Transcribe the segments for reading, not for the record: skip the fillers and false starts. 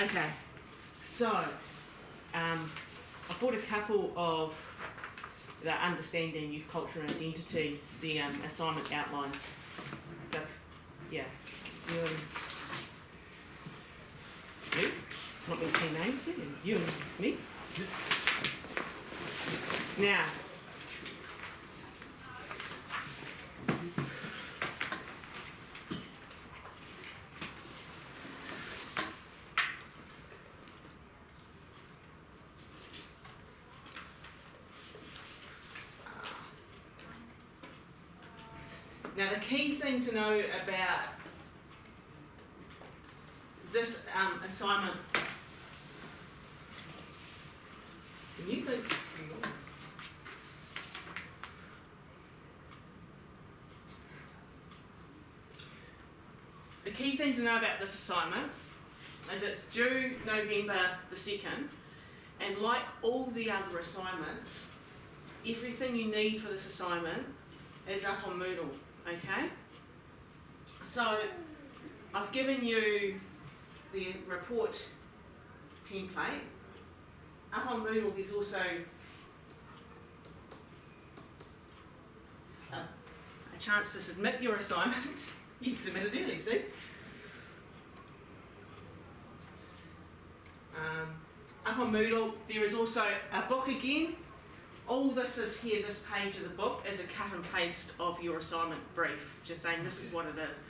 Okay, so I brought a couple of the Understanding Youth Culture and Identity, the assignment outlines. So, yeah, you not being key names there, you and me. Now, the key thing to know about this assignment, can you think? The key thing to know about this assignment is it's due November the 2nd, and like all the other assignments, everything you need for this assignment is up on Moodle, okay? So I've given you the report template. Up on Moodle there's also a chance to submit your assignment. You submitted early, see? Up on Moodle there is also a book again. All this is here, this page of the book, is a cut and paste of your assignment brief, just saying this is what it is.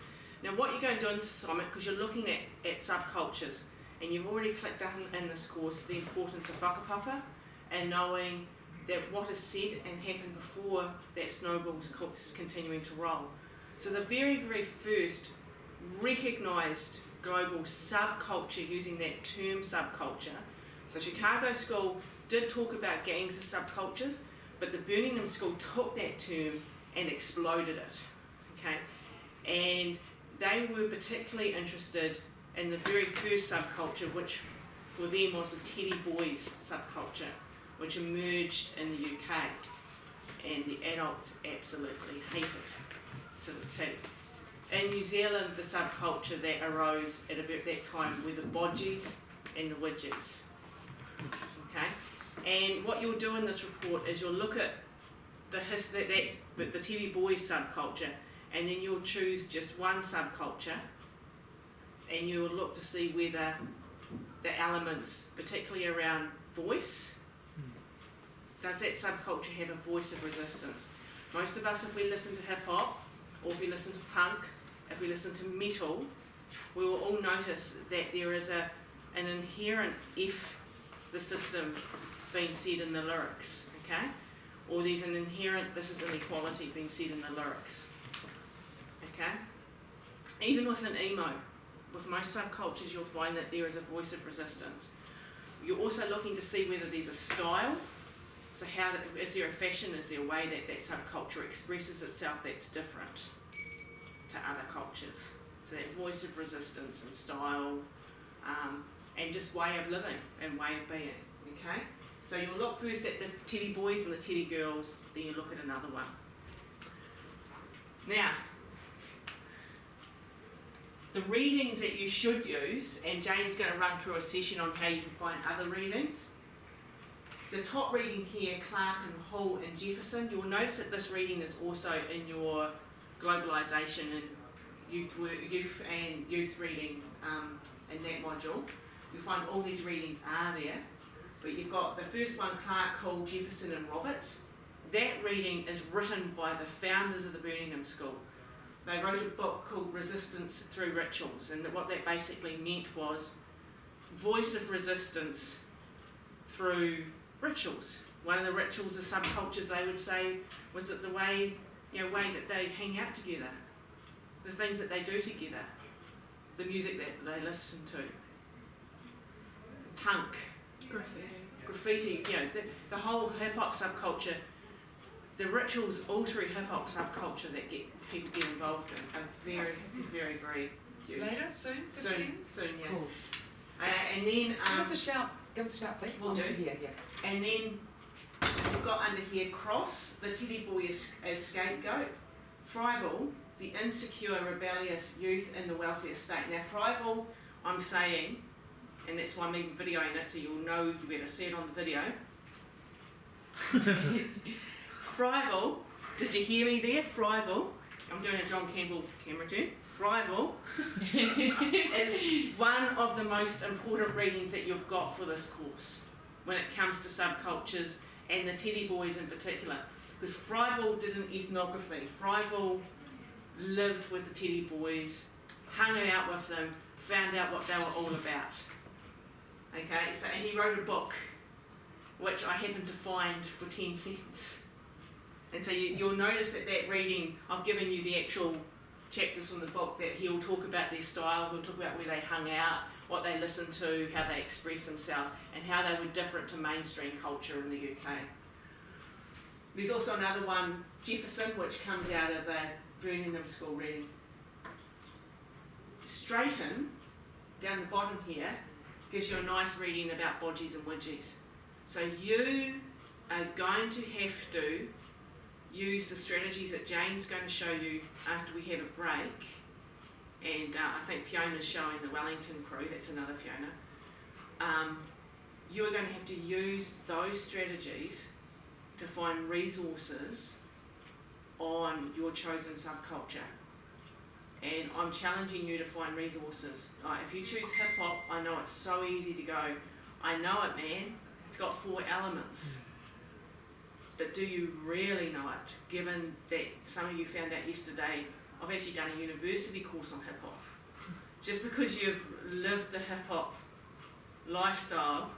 Now what you're going to do in this assignment, because you're looking at subcultures, and you've already clicked up in this course the importance of whakapapa, and knowing that what is said and happened before that snowball's continuing to roll. So the very, very first recognised global subculture, using that term subculture, so Chicago School did talk about gangs as subcultures, but the Birmingham School took that term and exploded it, okay? And they were particularly interested in the very first subculture, which for them was the Teddy Boys subculture, which emerged in the UK, and the adults absolutely hate it to the T. In New Zealand, the subculture that arose at about that time were the bodgies and the widgets, okay? And what you'll do in this report is you'll look at the Teddy Boys subculture, and then you'll choose just one subculture, and you'll look to see whether the elements, particularly around voice, does that subculture have a voice of resistance? Most of us, if we listen to hip hop, or if we listen to punk, if we listen to metal, we will all notice that there is an inherent F the system being said in the lyrics, okay? Or there's an inherent this is inequality being said in the lyrics, okay? Even with an emo, with most subcultures, you'll find that there is a voice of resistance. You're also looking to see whether there's a style. So is there a fashion, is there a way that that subculture expresses itself that's different to other cultures? So that voice of resistance and style, and just way of living and way of being, okay? So you'll look first at the Teddy Boys and the Teddy Girls, then you look at another one. Now, the readings that you should use, and Jane's going to run through a session on how you can find other readings. The top reading here, Clark and Hull and Jefferson, you'll notice that this reading is also in your globalisation and youth reading in that module. You'll find all these readings are there, but you've got the first one, Clark, Hull, Jefferson and Roberts. That reading is written by the founders of the Birmingham School. They wrote a book called Resistance Through Rituals, and what that basically meant was voice of resistance through rituals. One of the rituals of subcultures, they would say, was that the way that they hang out together, the things that they do together, the music that they listen to, punk, graffiti, the whole hip hop subculture. The rituals all through hip hop subculture that people get involved in are very, very, very huge. Later, soon, 15? Soon, yeah. Cool. And then Give us a shout, please. Will do. Yeah. And then you've got under here Cross, the Teddy Boy as scapegoat. Fryville, the insecure, rebellious youth in the welfare state. Now Fryville, I'm saying, and that's why I'm even videoing it, so you'll know you better see it on the video. Fryville, did you hear me there? Fryville, I'm doing a John Campbell camera turn. Fryville is one of the most important readings that you've got for this course when it comes to subcultures and the Teddy Boys in particular. Because Fryville did an ethnography. Fryville lived with the Teddy Boys, hung out with them, found out what they were all about. Okay, so, and he wrote a book, which I happened to find for 10 cents. And so you'll notice that reading, I've given you the actual chapters from the book, that he'll talk about their style, he'll talk about where they hung out, what they listened to, how they expressed themselves, and how they were different to mainstream culture in the UK. There's also another one, Jefferson, which comes out of the Birmingham School reading. Straighten, down the bottom here, gives you a nice reading about bodgies and widgies. So you are going to have to use the strategies that Jane's going to show you after we have a break, and I think Fiona's showing the Wellington crew, that's another Fiona. You are going to have to use those strategies to find resources on your chosen subculture. And I'm challenging you to find resources. If you choose hip hop, I know it's so easy to go, I know it, man, it's got 4 elements. But do you really know it, given that some of you found out yesterday, I've actually done a university course on hip hop. Just because you've lived the hip hop lifestyle,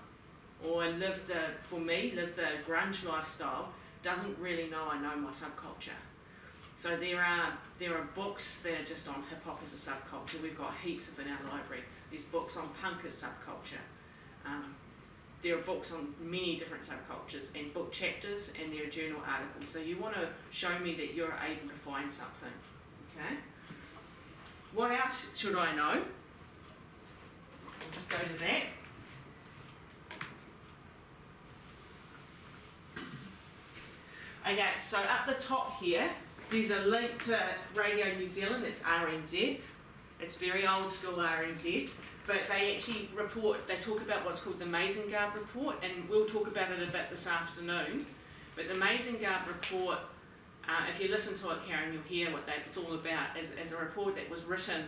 or lived the grunge lifestyle, doesn't really know I know my subculture. So there are books that are just on hip hop as a subculture. We've got heaps of in our library. There's books on punk as subculture. There are books on many different subcultures and book chapters, and there are journal articles. So you want to show me that you're able to find something. Okay? What else should I know? I'll just go to that. Okay, so up the top here, there's a link to Radio New Zealand, it's RNZ. It's very old school RNZ, but they actually they talk about what's called the Mazengarb Report, and we'll talk about it a bit this afternoon. But the Mazengarb Report, if you listen to it, Karen, you'll hear what it's all about, as a report that was written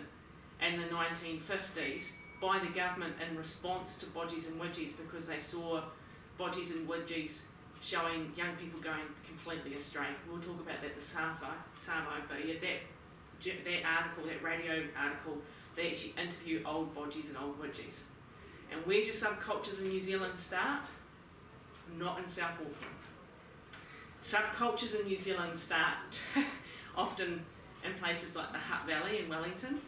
in the 1950s by the government in response to bodgies and widgies, because they saw bodgies and widgies showing young people going completely astray. We'll talk about that this half, but yeah, that article, that radio article, they actually interview old bodgies and old widgies. And where do subcultures in New Zealand start? Not in South Auckland. Subcultures in New Zealand start often in places like the Hutt Valley in Wellington,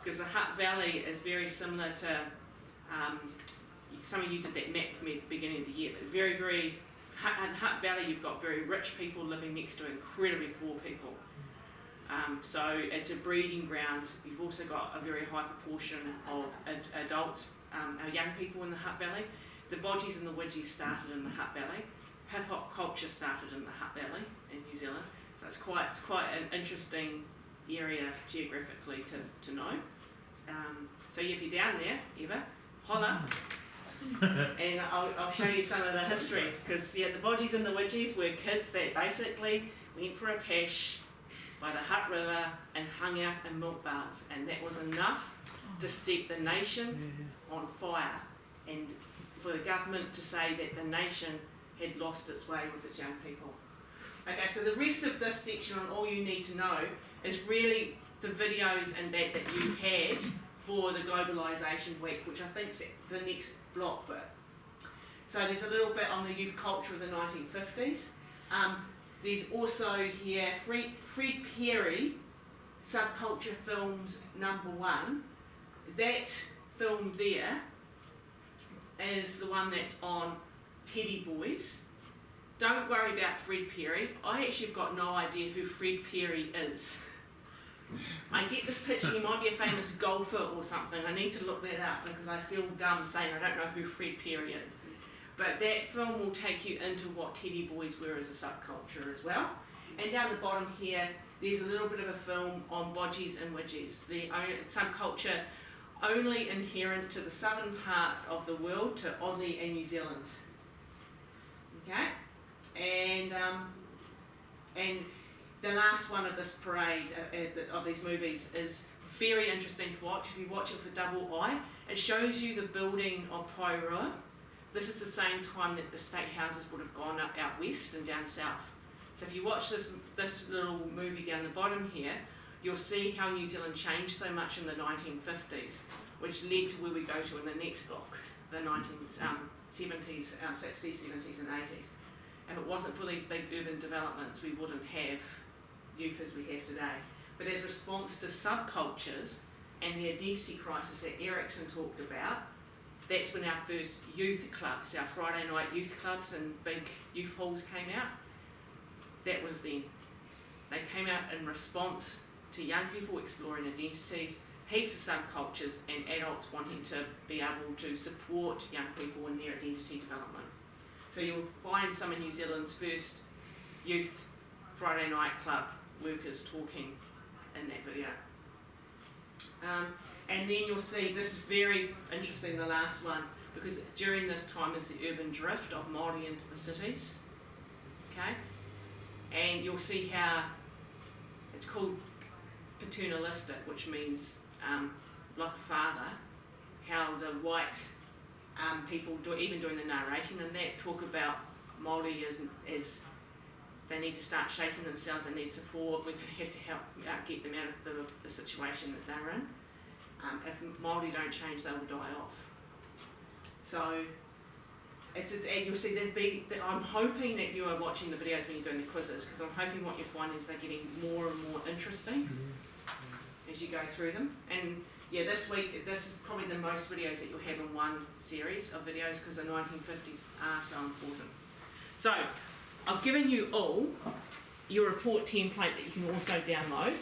because the Hutt Valley is very similar to, some of you did that map for me at the beginning of the year, but in Hutt Valley you've got very rich people living next to incredibly poor people. So it's a breeding ground. You've also got a very high proportion of adults, young people in the Hutt Valley. The bodgies and the widgies started in the Hutt Valley. Hip hop culture started in the Hutt Valley in New Zealand. So it's quite an interesting area geographically to know. So if you're down there, Eva, holla. And I'll show you some of the history, because the bodgies and the widgies were kids that basically went for a pesh by the Hutt River and hung out in milk bars, and that was enough to set the nation on fire, and for the government to say that the nation had lost its way with its young people. Okay, so the rest of this section on all you need to know is really the videos and that you had for the Globalisation Week, which I think is the next block bit. So there's a little bit on the youth culture of the 1950s. There's also here Fred Perry, Subculture Films #1. That film there is the one that's on Teddy Boys. Don't worry about Fred Perry. I actually have got no idea who Fred Perry is. I get this picture, he might be a famous golfer or something. I need to look that up because I feel dumb saying I don't know who Fred Perry is. But that film will take you into what Teddy Boys were as a subculture as well. And down the bottom here, there's a little bit of a film on bodgies and widgies. The subculture, only inherent to the southern part of the world, to Aussie and New Zealand. Okay, and the last one of this parade of these movies is very interesting to watch. If you watch it for double eye, it shows you the building of Poirot. This is the same time that the state houses would have gone up out west and down south. So if you watch this little movie down the bottom here, you'll see how New Zealand changed so much in the 1950s, which led to where we go to in the next block, the 1970s, 60s, 70s and 80s. If it wasn't for these big urban developments, we wouldn't have youth as we have today. But as a response to subcultures and the identity crisis that Erickson talked about, that's when our first youth clubs, our Friday night youth clubs and big youth halls came out. That was then. They came out in response to young people exploring identities, heaps of subcultures, and adults wanting to be able to support young people in their identity development. So you'll find some of New Zealand's first youth Friday night club workers talking in that video. And then you'll see, this is very interesting, the last one, because during this time is the urban drift of Māori into the cities. Okay? And you'll see how it's called paternalistic, which means like a father, how the white people, even doing the narration and that, talk about Māori as they need to start shaking themselves, they need support, we're going to have to help get them out of the situation that they're in. If Māori don't change, they will die off. So you'll see that I'm hoping that you are watching the videos when you're doing the quizzes, because I'm hoping what you find is they're getting more and more interesting as you go through them. And yeah, this week, this is probably the most videos that you'll have in one series of videos, because the 1950s are so important. So I've given you all your report template that you can also download,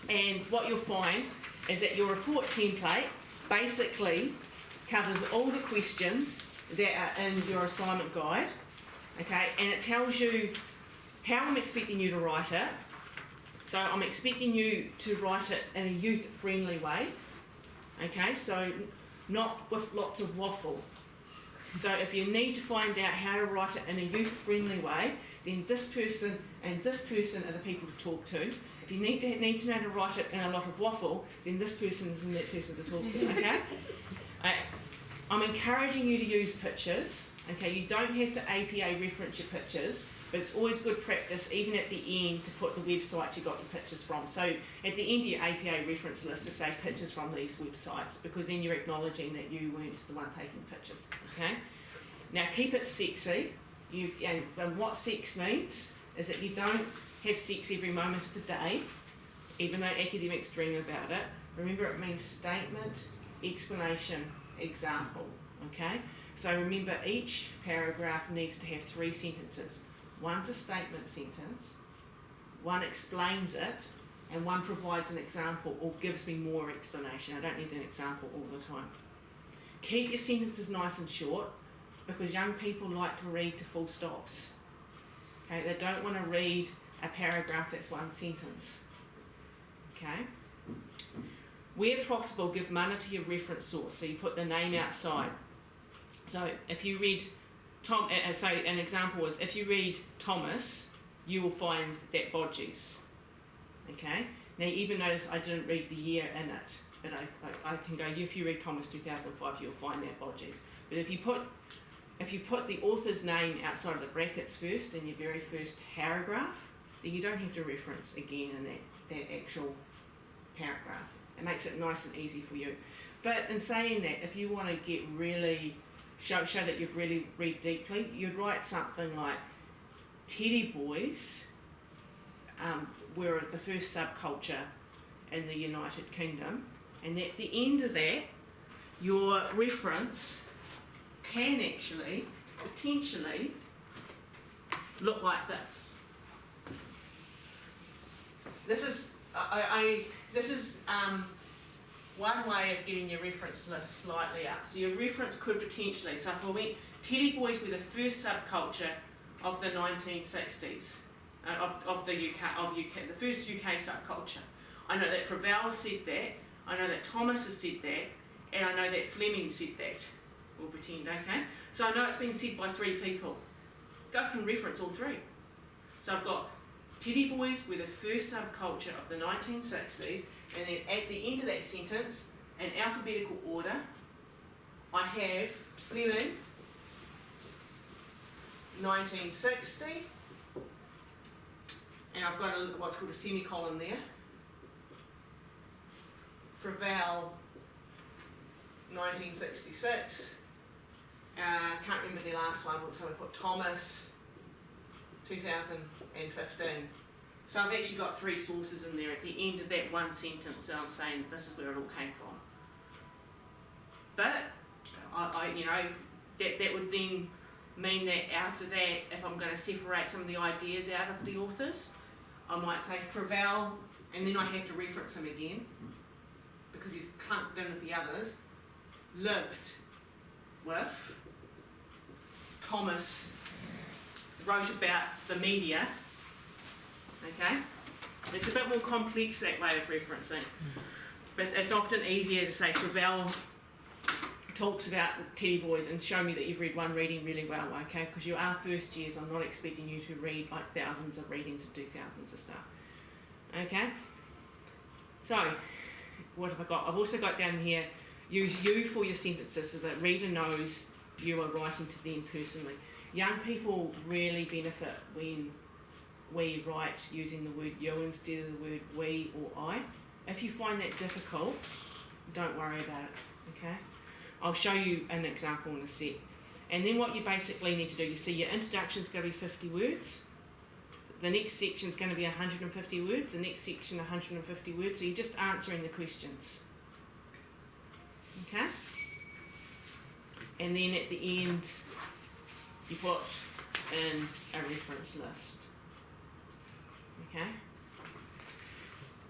and what you'll find is that your report template basically covers all the questions that are in your assignment guide, okay, and it tells you how I'm expecting you to write it. So I'm expecting you to write it in a youth-friendly way, okay, so not with lots of waffle. So if you need to find out how to write it in a youth-friendly way, then this person and this person are the people to talk to. If you need to know how to write it in a lot of waffle, then this person is that person to talk to, okay? I'm encouraging you to use pictures, okay? You don't have to APA reference your pictures, but it's always good practice, even at the end, to put the websites you got your pictures from. So at the end of your APA reference list, to say pictures from these websites, because then you're acknowledging that you weren't the one taking pictures, okay? Now keep it sexy. And what sex means is that you don't have sex every moment of the day, even though academics dream about it. Remember, it means statement, explanation, example, okay? So remember, each paragraph needs to have 3 sentences. One's a statement sentence, one explains it, and one provides an example or gives me more explanation. I don't need an example all the time. Keep your sentences nice and short, because young people like to read to full stops. Okay, they don't want to read a paragraph that's one sentence. Okay? Where possible, give mana to your reference source, so you put the name outside. So if you read so an example was, if you read Thomas, you will find that Bodgies. Okay? Now you even notice I didn't read the year in it, but I can go, if you read Thomas 2005, you'll find that Bodgies. But if you put the author's name outside of the brackets first in your very first paragraph, then you don't have to reference again in that actual paragraph. It makes it nice and easy for you. But in saying that, if you want to get really show that you've really read deeply, you'd write something like Teddy Boys were the first subculture in the United Kingdom, and at the end of that, your reference can actually potentially look like this. This is one way of getting your reference list slightly up. So your reference could potentially, so if I went, Teddy Boys were the first subculture of the 1960s, of the UK, the first UK subculture. I know that if Ravel said that, I know that Thomas has said that, and I know that Fleming said that. We'll pretend, okay? So I know it's been said by 3 people. I can reference all 3. So I've got Teddy Boys were the first subculture of the 1960s, and then at the end of that sentence, in alphabetical order, I have Fleming, 1960, and I've got what's called a semicolon there. Preval, 1966. Can't remember the last one, so we put Thomas, 2015. So I've actually got 3 sources in there at the end of that one sentence, so I'm saying this is where it all came from. But that would then mean that after that, if I'm going to separate some of the ideas out of the authors, I might say Preval, and then I have to reference him again because he's clumped in with the others. Lived with Thomas, wrote about the media. Okay, it's a bit more complex that way of referencing, but it's often easier to say Preval talks about Teddy Boys and show me that you've read one reading really well, okay? Because you are first years, I'm not expecting you to read like thousands of readings and do thousands of stuff, okay? So, what have I got? I've also got down here, use you for your sentences so that reader knows you are writing to them personally. Young people really benefit when we write using the word you instead of the word we or I. If you find that difficult, don't worry about it, okay? I'll show you an example in a sec. And then what you basically need to do, you see your introduction's going to be 50 words. The next section's going to be 150 words. The next section, 150 words. So you're just answering the questions. Okay? And then at the end, you put in a reference list. Okay?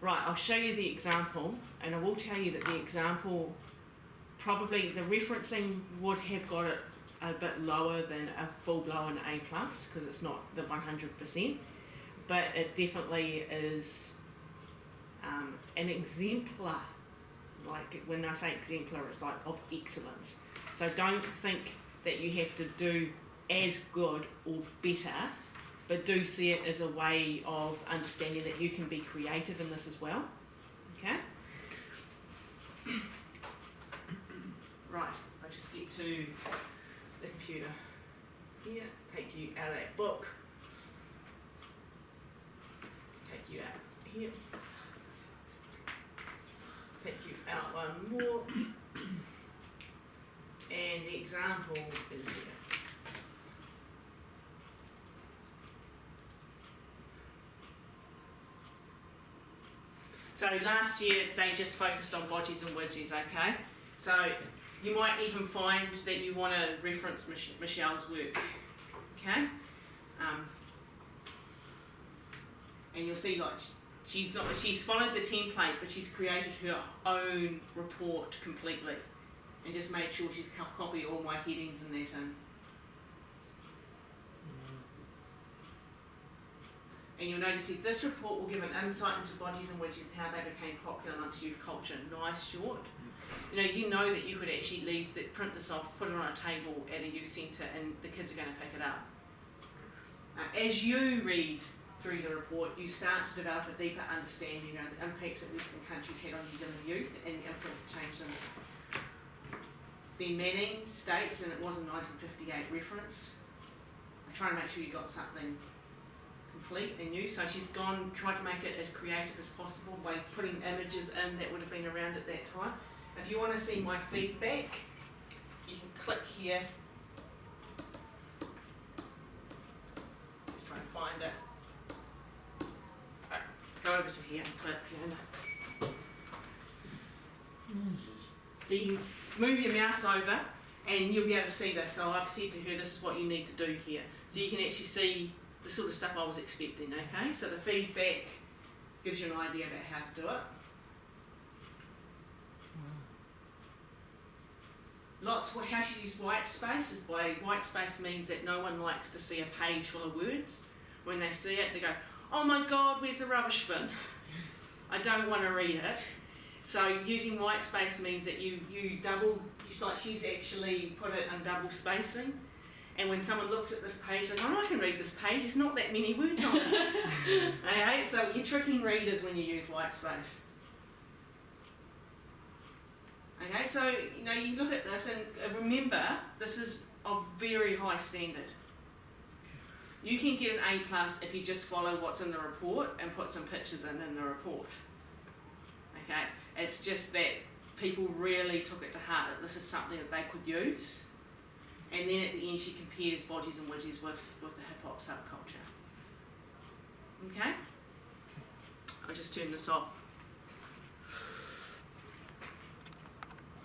Right, I'll show you the example, and I will tell you that the example, probably the referencing would have got it a bit lower than a full-blown A+, because it's not the 100%, but it definitely is an exemplar. Like when I say exemplar, it's like of excellence. So don't think that you have to do as good or better, but do see it as a way of understanding that you can be creative in this as well. Okay? Right, I'll just get to the computer here, take you out of that book, take you out here, take you out one more, and the example is here. So last year they just focused on bodges and widgies, okay? So you might even find that you want to reference Michelle's work, okay? And you'll see like she's followed the template, but she's created her own report completely, and just made sure she's copied all my headings and that in. And you'll notice that this report will give an insight into bodges and widgies and how they became popular amongst youth culture. Nice short. You know that you could actually print this off, put it on a table at a youth centre, and the kids are going to pick it up. As you read through the report, you start to develop a deeper understanding of the impacts that Western countries had on New Zealand youth and the influence it changed them. Then Manning states, and it was a 1958 reference, I'm trying to make sure you got something complete and new, so she's tried to make it as creative as possible by putting images in that would have been around at that time. If you want to see my feedback, you can click here. Just try and find it. Right, go over to here and click, Fiona. So you can move your mouse over and you'll be able to see this. So I've said to her, this is what you need to do here. So you can actually see the sort of stuff I was expecting, okay? So the feedback gives you an idea about how to do it. How she uses white space is white space means that no one likes to see a page full of words. When they see it, they go, oh my God, where's the rubbish bin? I don't want to read it. So using white space means that you she's actually put it in double spacing. And when someone looks at this page, they go, oh, I can read this page, there's not that many words on it. Okay, so you're tricking readers when you use white space. Okay, so you look at this and remember, this is of very high standard. You can get an A+ if you just follow what's in the report and put some pictures in the report. Okay, it's just that people really took it to heart that this is something that they could use. And then at the end she compares bodges and widgies with the hip hop subculture. Okay? I'll just turn this off.